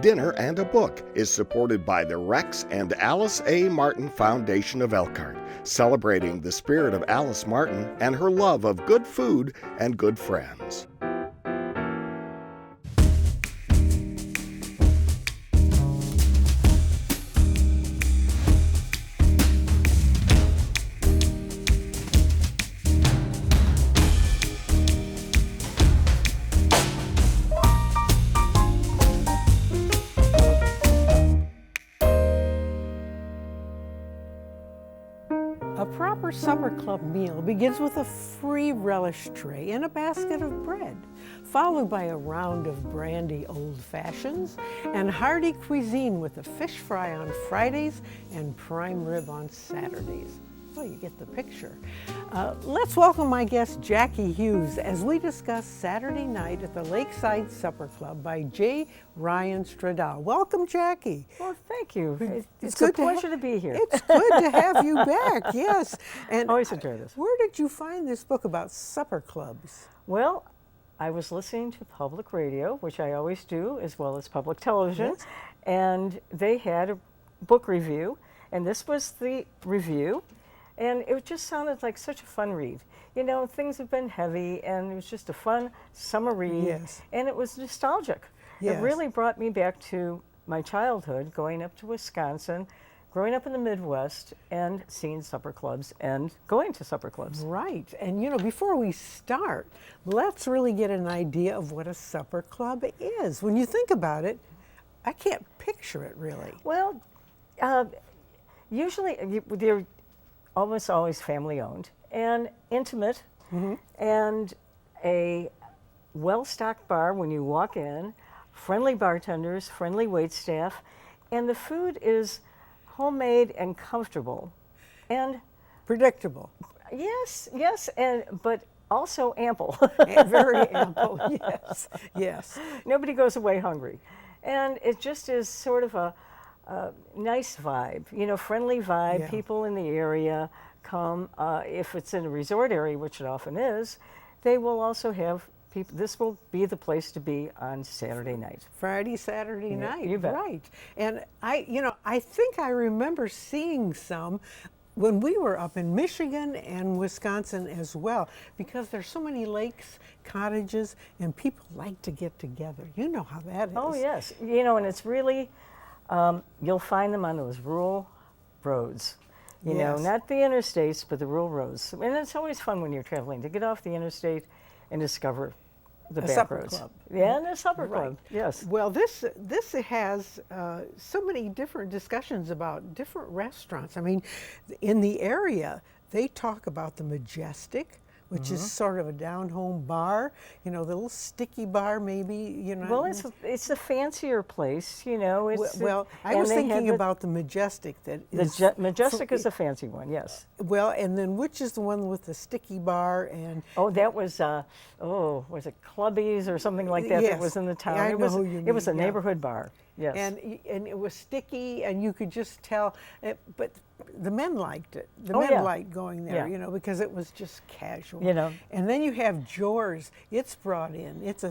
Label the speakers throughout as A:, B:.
A: Dinner and a Book is supported by the Rex and Alice A. Martin Foundation of Elkhart, celebrating the spirit of Alice Martin and her love of good food and good friends.
B: A proper supper club meal begins with a free relish tray and a basket of bread, followed by a round of brandy old fashions and hearty cuisine with a fish fry on Fridays and prime rib on Saturdays. Well, you get the picture. Let's welcome my guest, Jackie Hughes, as we discuss Saturday night at the Lakeside Supper Club by J. Ryan Stradal. Welcome, Jackie.
C: Well, thank you. It's
B: good
C: a pleasure to be here.
B: It's good to have you back, yes. And
C: Always enjoy this.
B: where did you find this book about supper clubs?
C: Well, I was listening to public radio, which I always do, as well as public television,
B: Yes.
C: and they had a book review, and this was the review, and it just sounded like such a fun read. You know, things have been heavy, and it was just a fun summer read,
B: Yes.
C: and it was nostalgic.
B: Yes.
C: It really brought me back to my childhood, going up to Wisconsin, growing up in the Midwest, and seeing supper clubs and going to supper clubs.
B: Right. And you know, before we start, let's really get an idea of what a supper club is. When you think about it, I can't picture it really.
C: Well, usually they're almost always family owned and intimate, and a well-stocked bar when you walk in, friendly bartenders, friendly wait staff, and the food is homemade and comfortable. And
B: Predictable.
C: yes, but also ample.
B: Very ample, yes, yes.
C: Nobody goes away hungry. And it just is sort of a nice vibe, you know, friendly vibe.
B: Yeah.
C: People in the area come. If it's in a resort area, which it often is, they will also have people. This will be the place to be on Saturday night.
B: Friday, Saturday night.
C: you bet.
B: Right. And I think I remember seeing some when we were up in Michigan and Wisconsin as well, because there's so many lakes, cottages, and people like to get together. You know how that is.
C: Oh yes, you know, and it's really you'll find them on those rural roads. You know,
B: Yes.
C: not the interstates, but the rural roads. And it's always fun when you're traveling to get off the interstate and discover the
B: A
C: back
B: supper
C: roads.
B: club.
C: Yeah, and a supper
B: Right.
C: club. Yes.
B: Well, this has so many different discussions about different restaurants. I mean, in the area, they talk about the Majestic, which is sort of a down-home bar. You know, the little sticky bar, maybe. You know.
C: Well, it's a fancier place, you know. It's
B: Well, I
C: and
B: was
C: they had
B: thinking
C: the-
B: about the Majestic. That
C: the
B: is
C: Majestic is a fancy one. Yes.
B: well, and then which is the one with the sticky bar and
C: Oh, that was was it Clubby's or something like that?
B: Yes.
C: That was in the town.
B: Yeah, I
C: it
B: know
C: was
B: who you
C: it was a
B: mean, yeah.
C: neighborhood bar. Yes.
B: and it was sticky, and you could just tell. But the men liked it. The
C: Oh,
B: men
C: yeah.
B: liked going there,
C: Yeah.
B: you know, because it was just casual.
C: You know.
B: And then you have Jore's. It's brought in. It's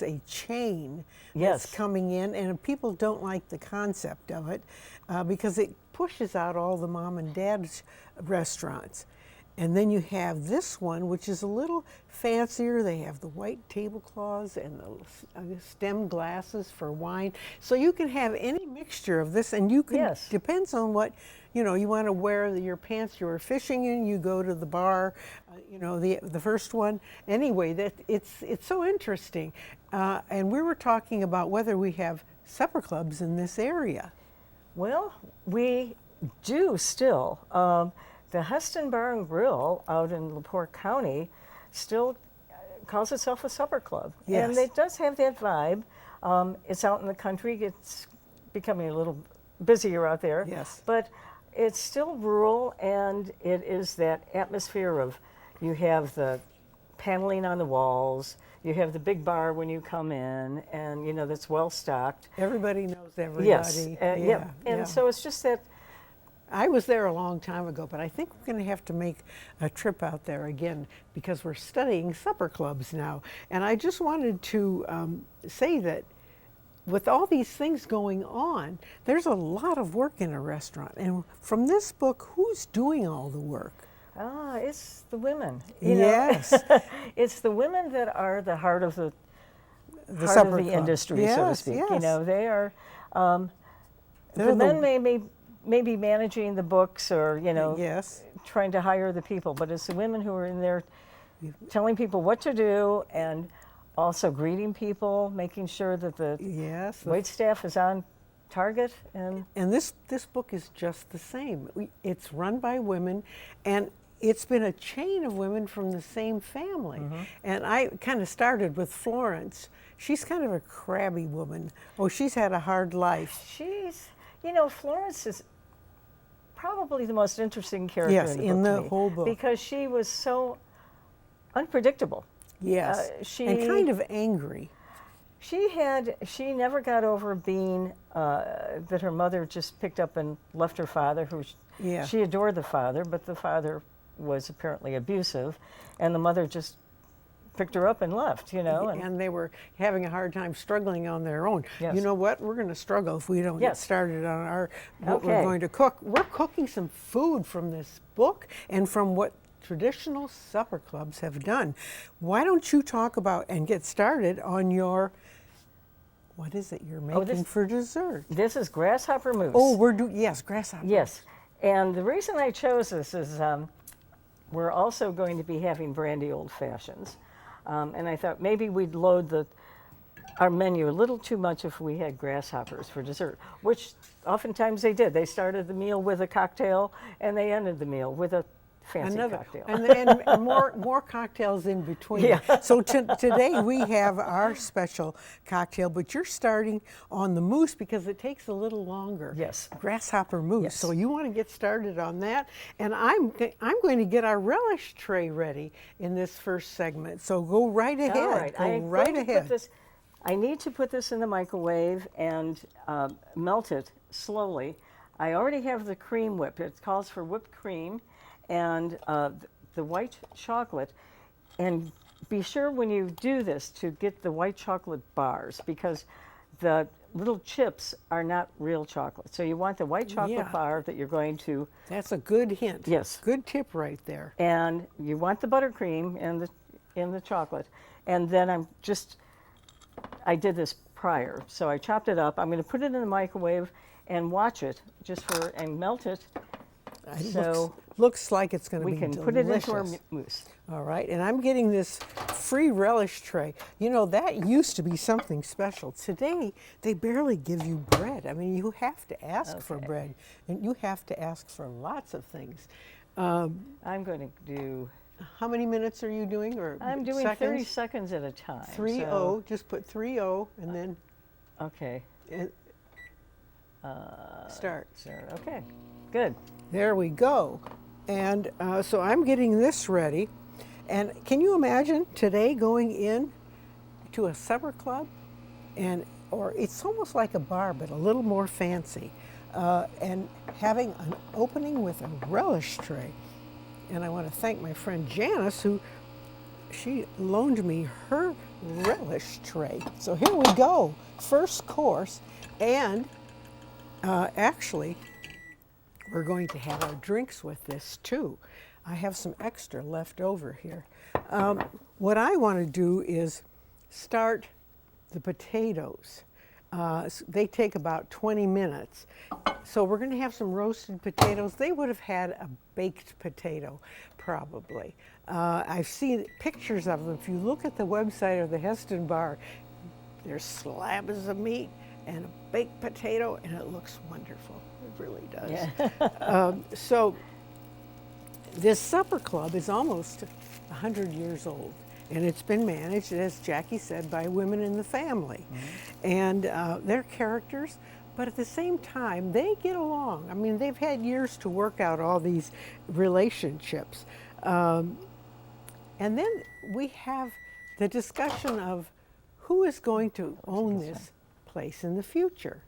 B: a chain
C: Yes.
B: that's coming in, and people don't like the concept of it because it pushes out all the mom and dad's restaurants. And then you have this one, which is a little fancier. They have the white tablecloths and the stem glasses for wine. So you can have any mixture of this, and you can,
C: Yes.
B: depends on what, you know, you want to wear your pants you were fishing in, you go to the bar, you know, the first one. Anyway, it's so interesting. And we were talking about whether we have supper clubs in this area.
C: Well, we do still. The Heston Bar and Grill out in LaPorte County still calls itself a supper club.
B: Yes.
C: And it does have that vibe. It's out in the country. It's becoming a little busier out there.
B: Yes.
C: But it's still rural, and it is that atmosphere of you have the paneling on the walls, you have the big bar when you come in, and you know that's well stocked.
B: Everybody knows everybody.
C: Yes.
B: Yeah,
C: Yep. And
B: yeah.
C: so it's just that.
B: I was there a long time ago, but I think we're going to have to make a trip out there again because we're studying supper clubs now. And I just wanted to say that with all these things going on, there's a lot of work in a restaurant. And from this book, who's doing all the work?
C: It's the women.
B: Yes.
C: It's the women that are the heart of the
B: supper club.
C: industry, so to
B: Yes,
C: speak.
B: yes.
C: They are.
B: They're
C: The men may be managing the books or
B: Yes.
C: trying to hire the people, but it's the women who are in there telling people what to do and also greeting people, making sure that the
B: Yes.
C: wait staff is on target. And
B: this book is just the same. It's run by women, and it's been a chain of women from the same family. And I kind of started with Florence. She's kind of a crabby woman. Oh, she's had a hard life.
C: she's, Florence is probably the most interesting character
B: Yes,
C: in the book to me,
B: whole book.
C: because she was so unpredictable.
B: Yes.
C: she-
B: and kind of angry.
C: She never got over being that her mother just picked up and left her father, who
B: Yeah.
C: she adored the father, but the father was apparently abusive, and the mother just picked her up and left.
B: And they were having a hard time struggling on their own.
C: Yes.
B: You know what? We're going to struggle if we don't get
C: Yes.
B: started on what we're
C: Okay.
B: going to cook. We're cooking some food from this book and from what traditional supper clubs have done. Why don't you talk about and get started on what is it you're making
C: this-
B: for dessert?
C: This is grasshopper mousse.
B: Oh, yes, grasshopper.
C: Yes, and the reason I chose this is we're also going to be having brandy old fashions, and I thought maybe we'd load our menu a little too much if we had grasshoppers for dessert, which oftentimes they did. They started the meal with a cocktail, and they ended the meal with a fancy cocktail.
B: and more cocktails in between.
C: Yeah.
B: So today we have our special cocktail, but you're starting on the mousse because it takes a little longer.
C: Yes.
B: Grasshopper mousse.
C: Yes.
B: So you want to get started on that, and I'm going to get our relish tray ready in this first segment. So go right ahead.
C: All right,
B: Go
C: I'm
B: right
C: going to
B: ahead.
C: put this. I need to put this in the microwave and melt it slowly. I already have the cream whipped. It calls for whipped cream and the white chocolate. And be sure when you do this to get the white chocolate bars, because the little chips are not real chocolate. So you want the white chocolate
B: Yeah.
C: bar that you're going to,
B: That's a good hint.
C: Yes.
B: Good tip right there.
C: and you want the buttercream in the chocolate. And then I did this prior, so I chopped it up. I'm going to put it in the microwave and watch it and melt it.
B: It
C: So
B: looks like it's going to
C: we
B: be
C: can
B: delicious.
C: put it into our mousse.
B: All right, and I'm getting this free relish tray. That used to be something special. Today, they barely give you bread. I mean, you have to ask for bread, and you have to ask for lots of things.
C: I'm going to do.
B: How many minutes are you doing? Or
C: I'm doing
B: seconds?
C: 30 seconds at a time.
B: 3-0,
C: so-
B: just put 3-0 and then
C: Okay.
B: start.
C: Okay. Good.
B: There we go. And so I'm getting this ready. And can you imagine today going in to a supper club, or it's almost like a bar, but a little more fancy, and having an opening with a relish tray. And I want to thank my friend Janice, she loaned me her relish tray. So here we go, first course, and actually, we're going to have our drinks with this too. I have some extra left over here. What I want to do is start the potatoes. They take about 20 minutes. So we're going to have some roasted potatoes. They would have had a baked potato, probably. I've seen pictures of them. If you look at the website of the Heston Bar, there's slabs of meat and a baked potato, and it looks wonderful. It really does.
C: Yeah.
B: So this supper club is almost 100 years old, and it's been managed, as Jackie said, by women in the family. And they're characters, but at the same time, they get along. I mean, they've had years to work out all these relationships. And then we have the discussion of who is going to own this place in the future.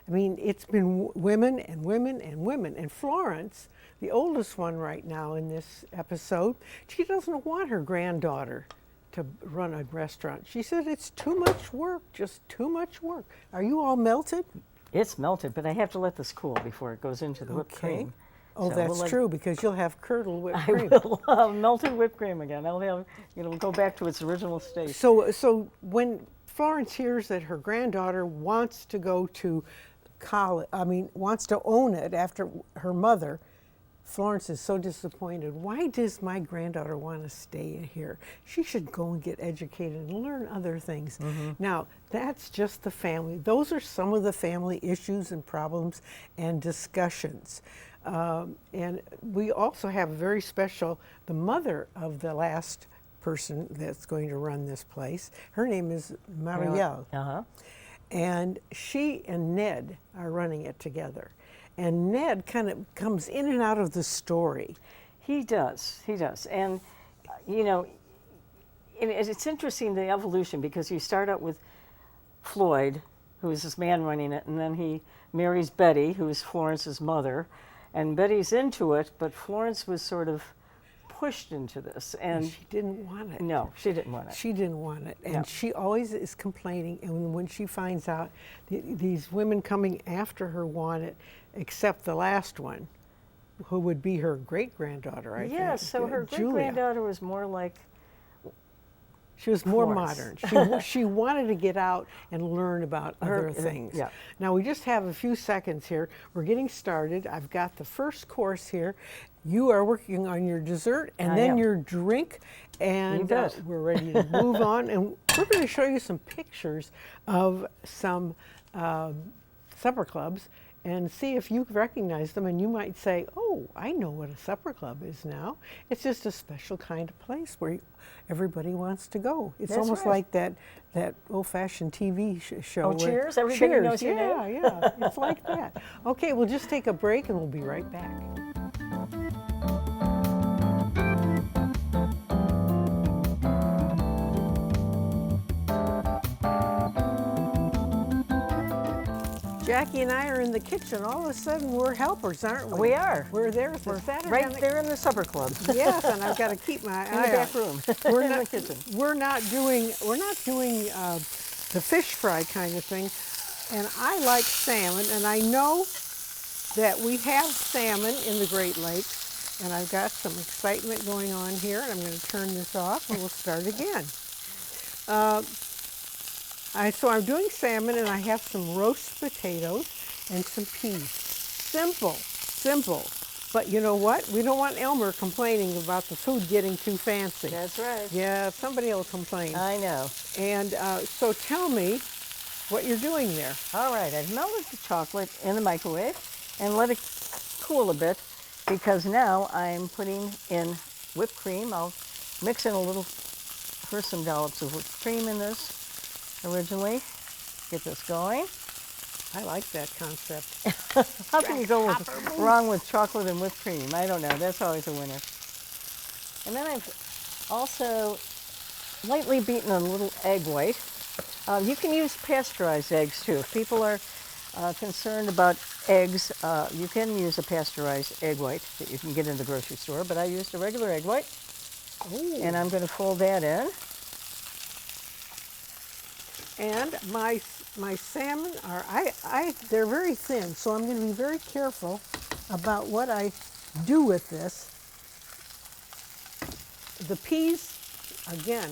B: I mean, it's been women and women and women. And Florence, the oldest one right now in this episode, she doesn't want her granddaughter to run a restaurant. She said it's too much work, just too much work. Are you all melted?
C: It's melted, but I have to let this cool before it goes into the whipped cream.
B: Oh,
C: So
B: that's
C: we'll let-
B: true, because you'll have curdled whipped
C: I
B: cream.
C: will have melted whipped cream again. I'll have, it'll go back to its original state.
B: So when Florence hears that her granddaughter wants to go to college, wants to own it after her mother, Florence is so disappointed. Why does my granddaughter want to stay here? She should go and get educated and learn other things. Now, that's just the family. Those are some of the family issues and problems and discussions. And we also have a very special, the mother of the last person that's going to run this place. Her name is Marielle. And she and Ned are running it together. And Ned kind of comes in and out of the story.
C: He does. And, you know, it's interesting, the evolution, because you start out with Floyd, who is this man running it, and then he marries Betty, who is Florence's mother. And Betty's into it, but Florence was sort of pushed into this. And
B: she didn't want it.
C: No, she didn't want it.
B: She didn't want it. And
C: No.
B: she always is complaining. And when she finds out these women coming after her want it, except the last one, who would be her great-granddaughter, I think.
C: Yes, so her
B: Julia.
C: great-granddaughter was more like
B: She was more
C: Florence.
B: modern. She wanted to get out and learn about other things.
C: yeah.
B: Now we just have a few seconds here. We're getting started. I've got the first course here. You are working on your dessert and
C: I
B: then
C: am.
B: your drink, and
C: bet.
B: we're ready to move on. And we're going to show you some pictures of some supper clubs and see if you recognize them, and you might say, oh, I know what a supper club is now. It's just a special kind of place where everybody wants to go. It's
C: That's
B: almost
C: right.
B: like that old-fashioned TV show.
C: Oh,
B: where-
C: Cheers? Everybody knows your
B: yeah,
C: name?
B: Yeah, it's like that. Okay, we'll just take a break and we'll be right back. Jackie and I are in the kitchen. All of a sudden, we're helpers, aren't we?
C: We are.
B: We're there. We're
C: right there in the supper club.
B: Yes, and I've got to keep my
C: In
B: eye
C: the back
B: out.
C: room,
B: We're
C: in
B: not
C: the kitchen.
B: We're not doing the fish fry kind of thing, and I like salmon, and I know that we have salmon in the Great Lakes, and I've got some excitement going on here, and I'm going to turn this off, and we'll start again. So I'm doing salmon, and I have some roast potatoes and some peas. Simple. But you know what? We don't want Elmer complaining about the food getting too fancy.
C: That's right.
B: Yeah, somebody will complain.
C: I know.
B: And so tell me what you're doing there.
C: All right, I've melted the chocolate in the microwave and let it cool a bit, because now I'm putting in whipped cream. I'll mix in first some dollops of whipped cream in this originally. Get this going.
B: I like that concept.
C: How can you go wrong with chocolate and whipped cream? I don't know. That's always a winner. And then I've also lightly beaten a little egg white. You can use pasteurized eggs too. If people are concerned about eggs, you can use a pasteurized egg white that you can get in the grocery store, but I used a regular egg white.
B: Ooh.
C: And I'm going to fold that in.
B: And my salmon they're very thin, so I'm going to be very careful about what I do with this. The peas, again,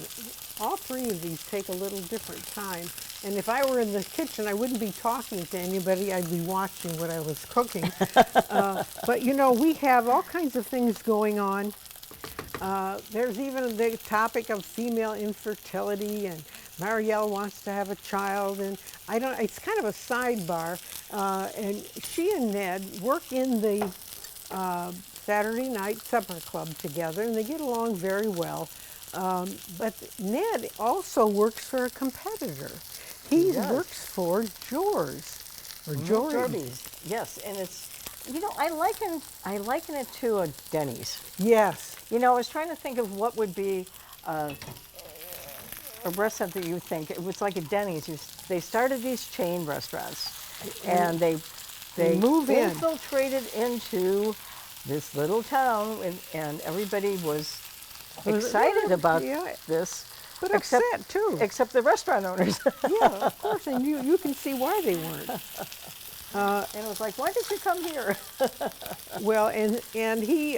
B: all three of these take a little different time. And if I were in the kitchen, I wouldn't be talking to anybody. I'd be watching what I was cooking. But you know, we have all kinds of things going on. There's even the topic of female infertility, and Marielle wants to have a child, and it's kind of a sidebar. And she and Ned work in the Saturday night supper club together, and they get along very well. But Ned also works for a competitor. He works for Joe's, or Jory's.
C: Yes, and it's, you know, I liken it to a Denny's.
B: Yes.
C: You know, I was trying to think of what would be a restaurant that you think, it was like a Denny's. They started these chain restaurants, and they
B: move in.
C: infiltrated into this little town, and everybody was excited about this.
B: but
C: Except-
B: upset too.
C: Except the restaurant owners.
B: Yeah, of course, and you can see why they weren't.
C: And it was like, why did you come here?
B: Well, and he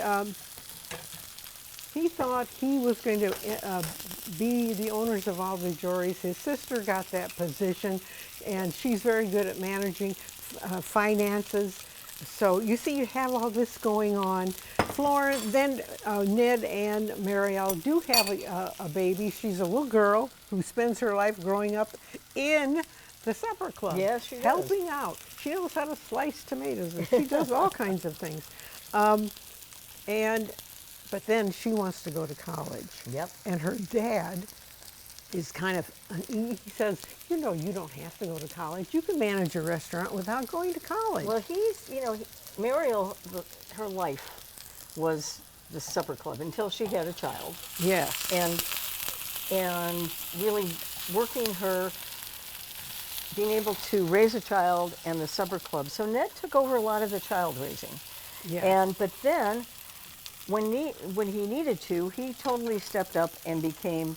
B: thought he was going to be the owners of all the jewelries. His sister got that position, and she's very good at managing finances. So you see, you have all this going on. Florence, then Ned and Marielle do have a baby. She's a little girl who spends her life growing up in the supper club.
C: Yes, she does.
B: Helping out. She knows how to slice tomatoes, and she does all kinds of things. But then she wants to go to college.
C: Yep.
B: And her dad is kind of, he says, you know, you don't have to go to college. You can manage a restaurant without going to college.
C: Well, Mariel, her life was the supper club until she had a child.
B: Yes.
C: And really being able to raise a child and the supper club. So Ned took over a lot of the child raising.
B: Yes.
C: But then when he needed to, he totally stepped up and became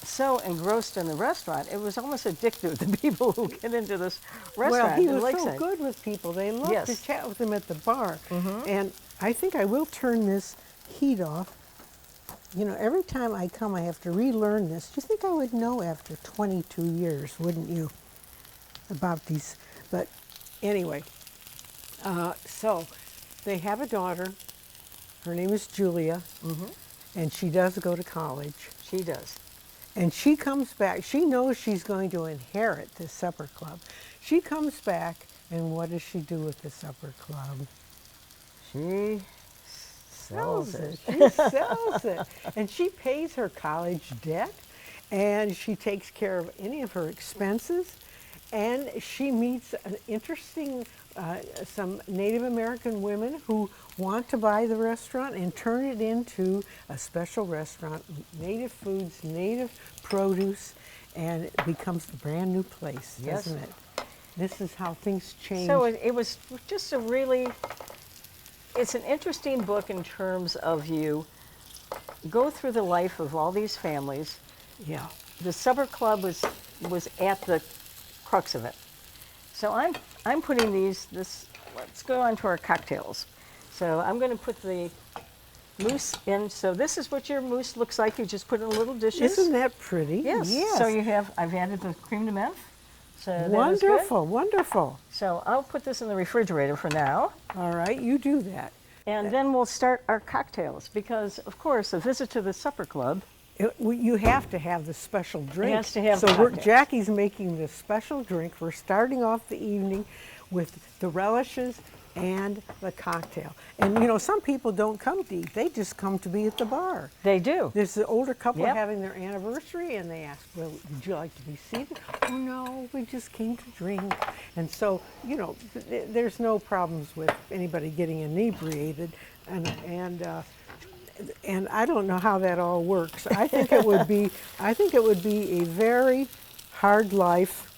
C: so engrossed in the restaurant. It was almost addictive, the people who get into this restaurant.
B: Well, he
C: in
B: was
C: Lakeside.
B: so good with people. They loved
C: Yes.
B: to chat with him at the bar. And I think I will turn this heat off. You know, every time I come, I have to relearn this. Do you think I would know after 22 years, wouldn't you, about these? But anyway, so they have a daughter. Her name is Julia, and she does go to college.
C: She does.
B: And she comes back. She knows she's going to inherit the supper club. She comes back, and what does she do with the supper club?
C: She sells it.
B: She sells it. And she pays her college debt, and she takes care of any of her expenses, and she meets an interesting, some Native American women who want to buy the restaurant and turn it into a special restaurant, native foods, native produce, and it becomes a brand new place,
C: Yes.
B: doesn't it? This is how things change.
C: So it was just it's an interesting book in terms of you go through the life of all these families.
B: Yeah.
C: The supper club was at the crux of it. So I'm putting let's go on to our cocktails. So I'm going to put the mousse in. So this is what your mousse looks like. You just put it in little dishes.
B: Isn't that pretty?
C: Yes.
B: Yes.
C: So I've added the creme de menthe. So that is good.
B: Wonderful, wonderful.
C: So I'll put this in the refrigerator for now.
B: All right, you do that.
C: And then we'll start our cocktails because, of course, a visit to the supper club.
B: You have to have the special drink.
C: has to have
B: so
C: the cocktails.
B: Jackie's making the special drink. We're starting off the evening with the relishes and the cocktail. And you know, some people don't come to eat. They just come to be at the bar.
C: They do.
B: There's an older couple
C: Yep.
B: having their anniversary, and they ask, well, would you like to be seated? Oh, no, we just came to drink. And so, you know, there's no problems with anybody getting inebriated. And I don't know how that all works. I think it would be a very hard life,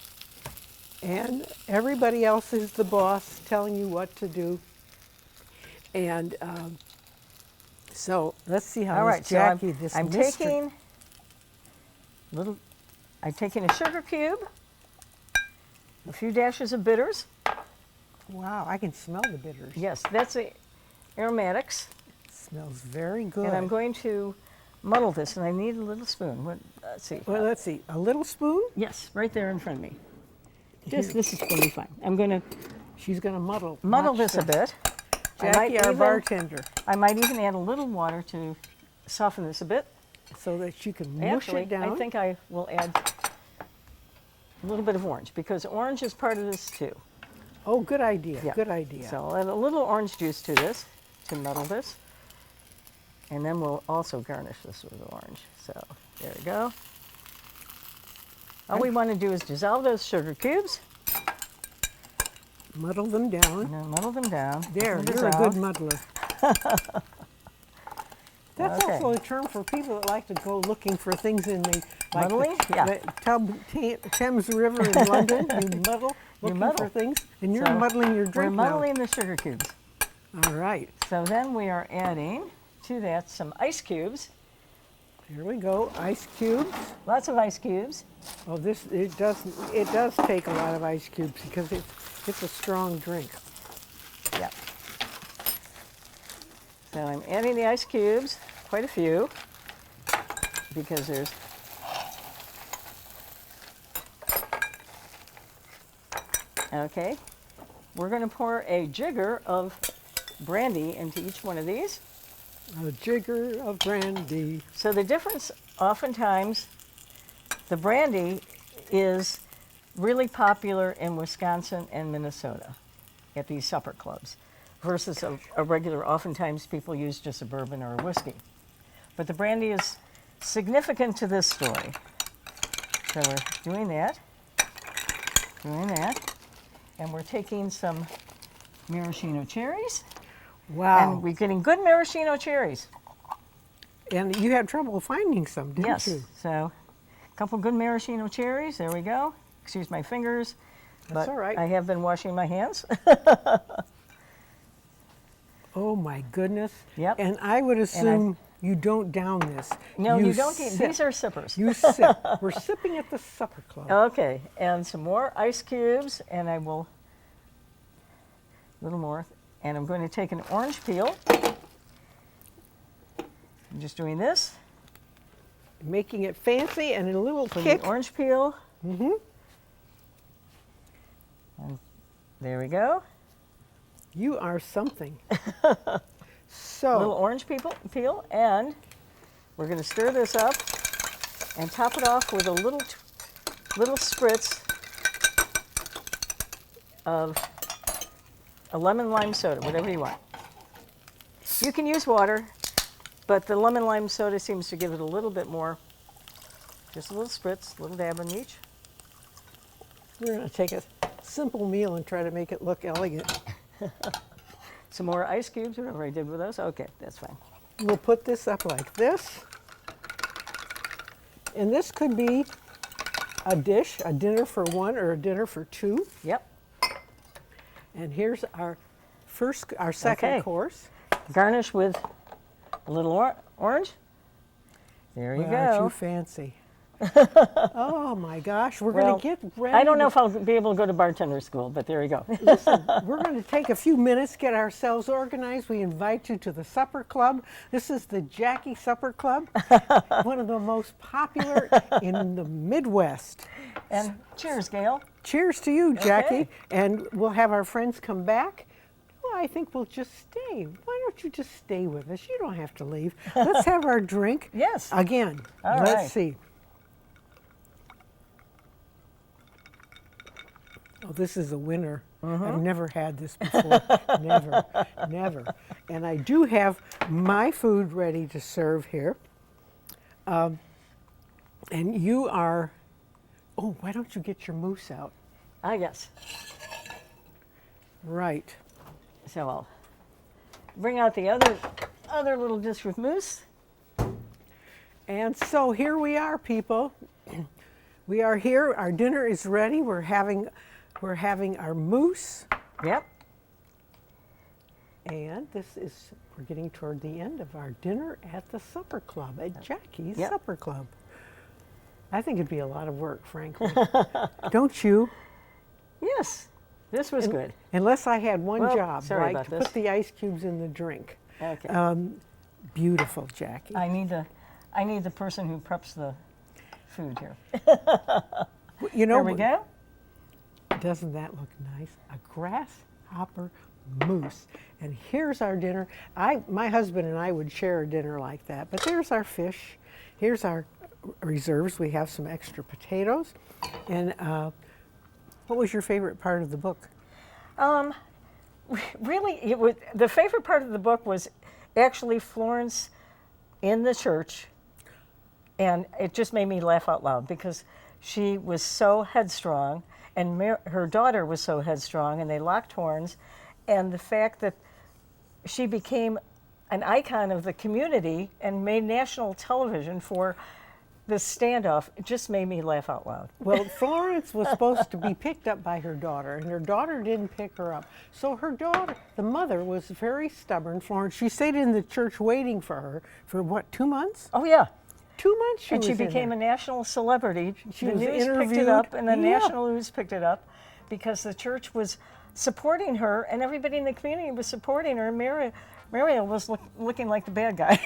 B: and everybody else is the boss telling you what to do. And so let's see how
C: All right,
B: this Jackie,
C: so
B: this
C: I'm
B: mystery-
C: taking a sugar cube, a few dashes of bitters.
B: Wow, I can smell the bitters.
C: Yes, that's the aromatics.
B: It smells very good.
C: And I'm going to muddle this, and I need a little spoon. Let's see.
B: Well, let's see. A little spoon?
C: Yes, right there in front of me. This
B: Here.
C: is going to be fine. I'm going to
B: She's going to muddle.
C: muddle
B: Watch
C: this a bit.
B: Jackie, our bartender,
C: I might even add a little water to soften this a bit.
B: so that you can mush
C: Actually,
B: it down.
C: I think I will add a little bit of orange because orange is part of this too.
B: Oh, good idea.
C: Yeah.
B: Good idea.
C: So I'll add a little orange juice to this to muddle this. And then we'll also garnish this with orange. So there we go. All we want to do is dissolve those sugar cubes
B: Muddle them down.
C: and then muddle them down.
B: There,
C: Let them
B: you're a
C: dissolve.
B: good muddler. That's
C: Okay.
B: also a term for people that like to go looking for things in the
C: Muddling?
B: the,
C: Yeah.
B: the Thames River in London. You muddle, looking
C: muddle.
B: for things, and you're
C: So
B: muddling your
C: We're
B: drink now.
C: muddling the sugar cubes.
B: All right.
C: So then we are adding to that some ice cubes.
B: Here we go, ice cubes.
C: Lots of ice cubes.
B: Oh, it does take a lot of ice cubes because it's a strong drink.
C: Yep. So I'm adding the ice cubes, quite a few, because there's okay. We're going to pour a jigger of brandy into each one of these.
B: A jigger of brandy.
C: So the difference, oftentimes, the brandy is really popular in Wisconsin and Minnesota at these supper clubs versus a regular, oftentimes people use just a bourbon or a whiskey. But the brandy is significant to this story. So we're doing that, and we're taking some maraschino cherries.
B: Wow.
C: And we're getting good maraschino cherries.
B: And you had trouble finding some, didn't
C: Yes.
B: you?
C: So a couple good maraschino cherries. There we go. Excuse my fingers.
B: That's
C: but
B: all right.
C: I have been washing my hands.
B: Oh my goodness.
C: Yep.
B: And I would assume you don't down this.
C: No, you don't.
B: sip.
C: These are sippers.
B: You sip. We're sipping at the supper club.
C: Okay. And some more ice cubes. And I will, a little more. And I'm going to take an orange peel. I'm just doing this.
B: Making it fancy and a little
C: Put
B: kick.
C: the orange peel. Mm-hmm. And there we go.
B: You are something.
C: Little
B: So,
C: orange peel, and we're going to stir this up and top it off with a little spritz of a lemon lime soda, whatever you want. You can use water, but the lemon lime soda seems to give it a little bit more. Just a little spritz, a little dab in each.
B: we're going to take a simple meal and try to make it look elegant.
C: Some more ice cubes, whatever I did with those. Okay, that's fine.
B: We'll put this up like this. And this could be a dish, a dinner for one or a dinner for two.
C: Yep.
B: And here's our second
C: Okay.
B: course.
C: Garnish with a little orange. There you
B: Well,
C: go.
B: aren't you fancy? Oh my gosh, we're
C: Well,
B: going to get ready.
C: I don't know if I'll be able to go to bartender school, but there you go.
B: We're going to take a few minutes, get ourselves organized. We invite you to the Supper Club. This is the Jackie Supper Club, one of the most popular in the Midwest.
C: And cheers, Gail.
B: Cheers to you, Jackie.
C: Okay.
B: And we'll have our friends come back. Well, I think we'll just stay. Why don't you just stay with us? You don't have to leave. Let's have our drink.
C: Yes.
B: Again.
C: All
B: Let's
C: right.
B: see. Oh, this is a winner. I've never had this before. Never. And I do have my food ready to serve here. And you are, oh, why don't you get your mousse out?
C: Ah, yes.
B: Right.
C: So I'll bring out the other little dish with mousse.
B: And so here we are, people. We are here. Our dinner is ready. We're having our mousse.
C: Yep.
B: And we're getting toward the end of our dinner at the Supper Club, at Jackie's
C: Yep.
B: Supper Club. I think it'd be a lot of work, frankly. Don't you?
C: Yes. This was good.
B: Unless I had one
C: Well,
B: job,
C: sorry
B: right?
C: about
B: To
C: this.
B: put the ice cubes in the drink.
C: Okay.
B: Beautiful, Jackie.
C: I need the person who preps the food here.
B: You know,
C: There we go.
B: Doesn't that look nice? A grasshopper mousse. And here's our dinner. My husband and I would share a dinner like that. But there's our fish. Here's our reserves. We have some extra potatoes. And what was your favorite part of the book?
C: Really, the favorite part of the book was actually Florence in the church, and it just made me laugh out loud because she was so headstrong, and her daughter was so headstrong, and they locked horns, and the fact that she became an icon of the community and made national television for this standoff, it just made me laugh out loud.
B: Well, Florence was supposed to be picked up by her daughter, and her daughter didn't pick her up. So her daughter, the mother, was very stubborn. Florence, she stayed in the church waiting for her for what, 2 months?
C: Oh yeah,
B: 2 months
C: and she
B: was in
C: became a
B: there.
C: national celebrity.
B: She
C: The
B: was
C: news picked it
B: interviewed.
C: up, and the
B: Yeah.
C: national news picked it up because the church was supporting her, and everybody in the community was supporting her. Mariel was looking like the bad guy.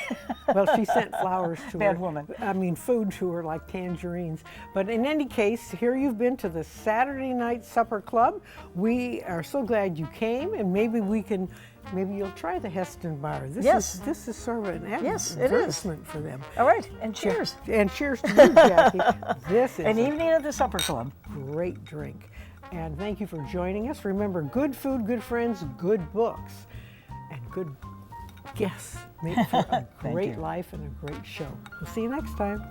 B: Well, she sent flowers to her.
C: Bad woman.
B: I mean, food to her like tangerines. But in any case, here you've been to the Saturday Night Supper Club. We are so glad you came, and maybe you'll try the Heston Bar.
C: Yes.
B: This is sort of an
C: Yes, it is.
B: advertisement for them.
C: All right, and cheers.
B: And cheers to you, Jackie. This is
C: An
B: a
C: evening at the supper club.
B: great drink. And thank you for joining us. Remember, good food, good friends, good books, and good guests make for a
C: Thank
B: great
C: you.
B: life and a great show. We'll see you next time.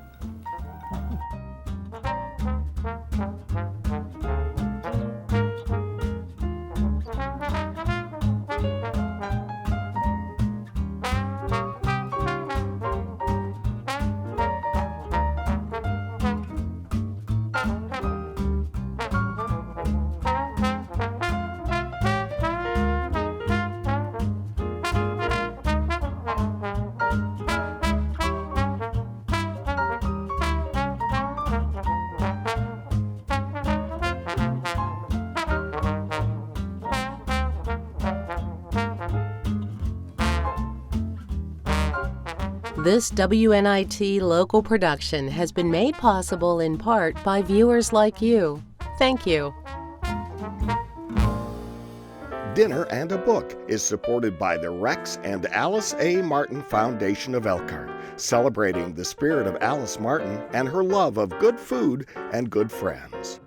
D: This WNIT local production has been made possible in part by viewers like you. Thank you.
A: Dinner and a Book is supported by the Rex and Alice A. Martin Foundation of Elkhart, celebrating the spirit of Alice Martin and her love of good food and good friends.